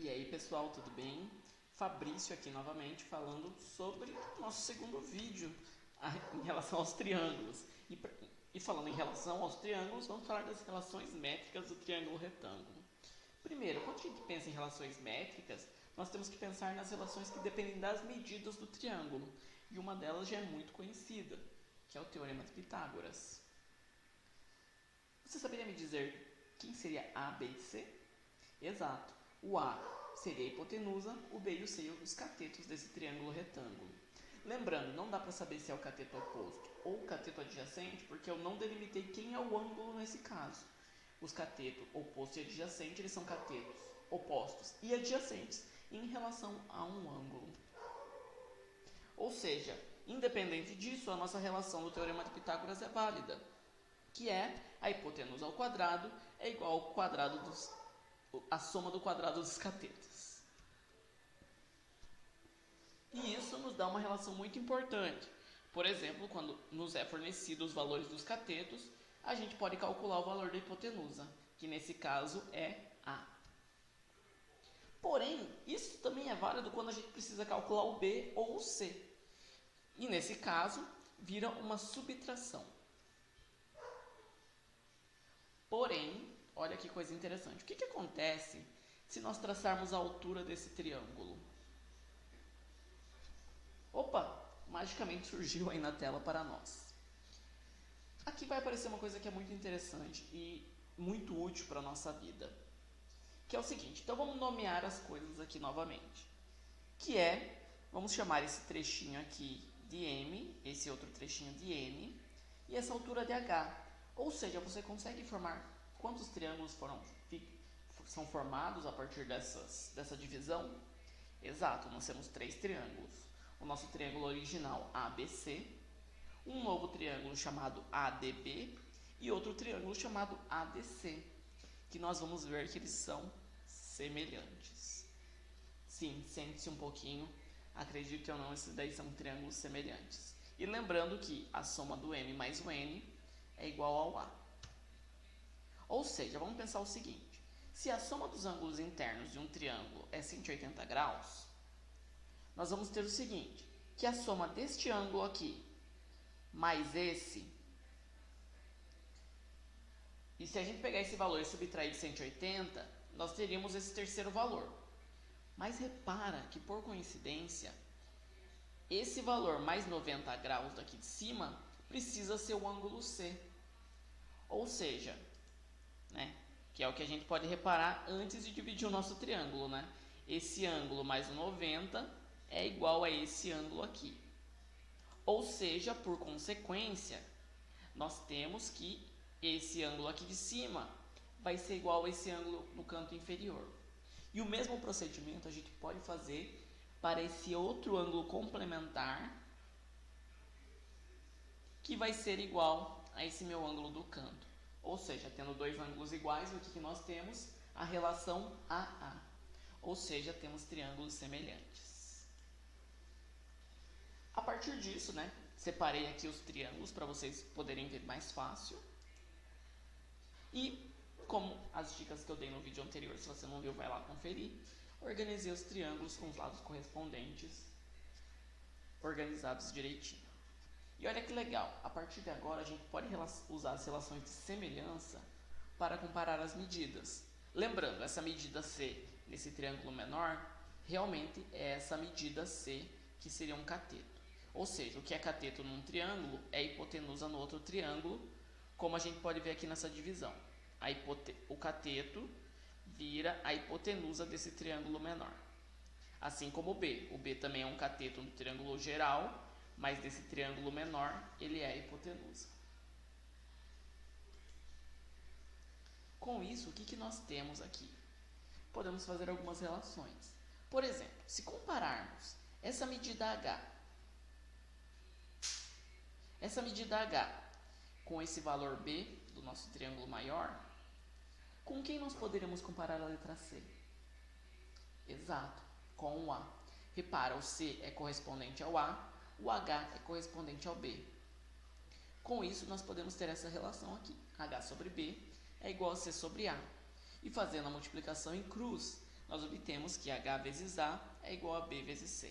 E aí pessoal, tudo bem? Fabrício aqui novamente falando sobre o nosso segundo vídeo em relação aos triângulos. E falando em relação aos triângulos, vamos falar das relações métricas do triângulo retângulo. Primeiro, quando a gente pensa em relações métricas, nós temos que pensar nas relações que dependem das medidas do triângulo. E uma delas já é muito conhecida, que é o Teorema de Pitágoras. Você saberia me dizer quem seria A, B e C? Exato. O A seria a hipotenusa, o B e o C os catetos desse triângulo retângulo. Lembrando, não dá para saber se é o cateto oposto ou o cateto adjacente, porque eu não delimitei quem é o ângulo nesse caso. Os catetos oposto e adjacente, eles são catetos opostos e adjacentes em relação a um ângulo. Ou seja, independente disso, a nossa relação do Teorema de Pitágoras é válida, que é a hipotenusa ao quadrado é igual ao quadrado a soma do quadrado dos catetos. E isso nos dá uma relação muito importante. Por exemplo, quando nos é fornecido os valores dos catetos, a gente pode calcular o valor da hipotenusa, que nesse caso é A. Porém, isso também é válido quando a gente precisa calcular o B ou o C. E nesse caso, vira uma subtração. Porém, olha que coisa interessante. O que acontece se nós traçarmos a altura desse triângulo? Opa! Magicamente surgiu aí na tela para nós. Aqui vai aparecer uma coisa que é muito interessante e muito útil para a nossa vida. Que é o seguinte, então vamos nomear as coisas aqui novamente. Que é, vamos chamar esse trechinho aqui de M, esse outro trechinho de N, e essa altura de H. Ou seja, você consegue formar quantos triângulos são formados a partir dessa divisão? Exato, nós temos 3 triângulos. O nosso triângulo original ABC, um novo triângulo chamado ADB e outro triângulo chamado ADC, que nós vamos ver que eles são semelhantes. Sim, sente-se um pouquinho, acredite ou não, esses daí são triângulos semelhantes. E lembrando que a soma do M mais o N é igual ao A. Ou seja, vamos pensar o seguinte, se a soma dos ângulos internos de um triângulo é 180 graus, nós vamos ter o seguinte, que a soma deste ângulo aqui mais esse, e se a gente pegar esse valor e subtrair de 180, nós teríamos esse terceiro valor. Mas repara que, por coincidência, esse valor mais 90 graus daqui de cima precisa ser o ângulo C. Ou seja, que é o que a gente pode reparar antes de dividir o nosso triângulo, Esse ângulo mais o 90 é igual a esse ângulo aqui. Ou seja, por consequência, nós temos que esse ângulo aqui de cima vai ser igual a esse ângulo no canto inferior. E o mesmo procedimento a gente pode fazer para esse outro ângulo complementar, que vai ser igual a esse meu ângulo do canto. Ou seja, tendo dois ângulos iguais, o que nós temos? A relação AA. Ou seja, temos triângulos semelhantes. A partir disso, separei aqui os triângulos para vocês poderem ver mais fácil. E, como as dicas que eu dei no vídeo anterior, se você não viu, vai lá conferir. Organizei os triângulos com os lados correspondentes, organizados direitinho. E olha que legal, a partir de agora a gente pode usar as relações de semelhança para comparar as medidas. Lembrando, essa medida C nesse triângulo menor, realmente é essa medida C que seria um cateto. Ou seja, o que é cateto num triângulo é hipotenusa no outro triângulo, como a gente pode ver aqui nessa divisão. O cateto vira a hipotenusa desse triângulo menor. Assim como o B. O B também é um cateto no triângulo geral, mas desse triângulo menor ele é a hipotenusa. Com isso, o que nós temos aqui? Podemos fazer algumas relações. Por exemplo, se compararmos essa medida H com esse valor B do nosso triângulo maior, com quem nós poderíamos comparar a letra C? Exato, com o A. Repara, o C é correspondente ao A, o H é correspondente ao B. Com isso, nós podemos ter essa relação aqui. H sobre B é igual a C sobre A. E fazendo a multiplicação em cruz, nós obtemos que H vezes A é igual a B vezes C.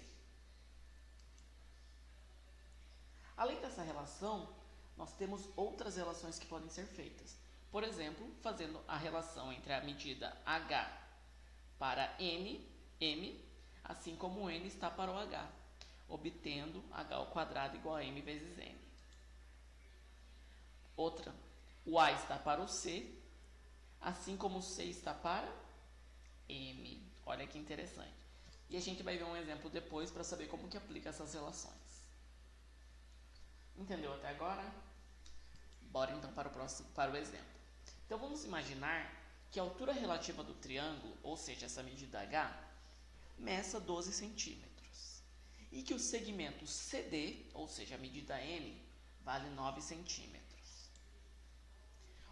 Além dessa relação, nós temos outras relações que podem ser feitas. Por exemplo, fazendo a relação entre a medida H para M, assim como o N está para o H, obtendo H ao quadrado igual a M vezes N. Outra, o A está para o C, assim como o C está para M. Olha que interessante. E a gente vai ver um exemplo depois para saber como que aplica essas relações. Entendeu até agora? Bora então para o exemplo. Então vamos imaginar que a altura relativa do triângulo, ou seja, essa medida H, meça 12 centímetros. E que o segmento CD, ou seja, a medida N, vale 9 centímetros.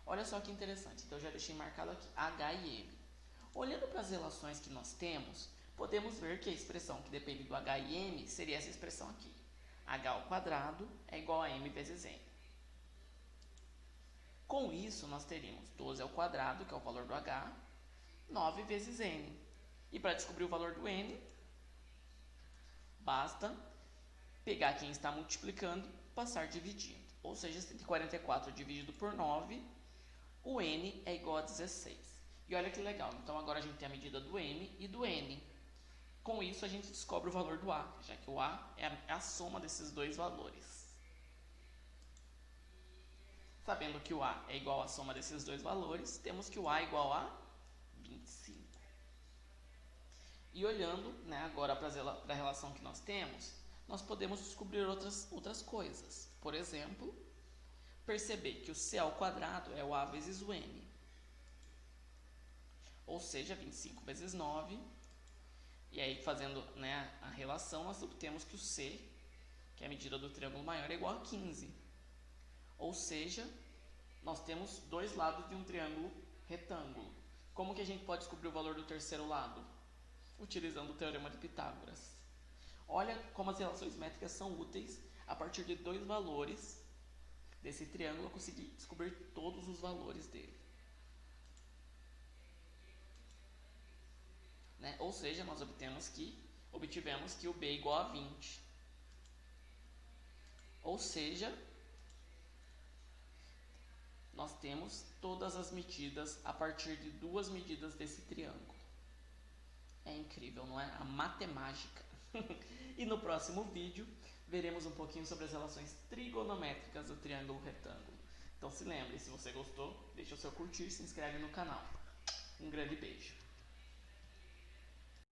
Olha só que interessante, então eu já deixei marcado aqui H e M. Olhando para as relações que nós temos, podemos ver que a expressão que depende do H e M seria essa expressão aqui. H ao quadrado é igual a M vezes N. Com isso, nós teríamos 12 ao quadrado, que é o valor do H, 9 vezes N. E para descobrir o valor do N, basta pegar quem está multiplicando e passar dividindo. Ou seja, 144 dividido por 9, o N é igual a 16. E olha que legal, então agora a gente tem a medida do M e do N. Com isso, a gente descobre o valor do A, já que o A é a soma desses dois valores. Sabendo que o A é igual à soma desses dois valores, temos que o A é igual a 25. E olhando, agora para a relação que nós temos, nós podemos descobrir outras coisas. Por exemplo, perceber que o C ao quadrado é o A vezes o M. Ou seja, 25 vezes 9. E aí, fazendo a relação, nós obtemos que o C, que é a medida do triângulo maior, é igual a 15. Ou seja, nós temos dois lados de um triângulo retângulo. Como que a gente pode descobrir o valor do terceiro lado? Utilizando o teorema de Pitágoras. Olha como as relações métricas são úteis. A partir de dois valores desse triângulo, eu consegui descobrir todos os valores dele. Ou seja, nós obtivemos que o B é igual a 20. Ou seja, nós temos todas as medidas a partir de duas medidas desse triângulo. É incrível, não é? A matemática. E no próximo vídeo, veremos um pouquinho sobre as relações trigonométricas do triângulo retângulo. Então se lembre, se você gostou, deixa o seu curtir e se inscreve no canal. Um grande beijo.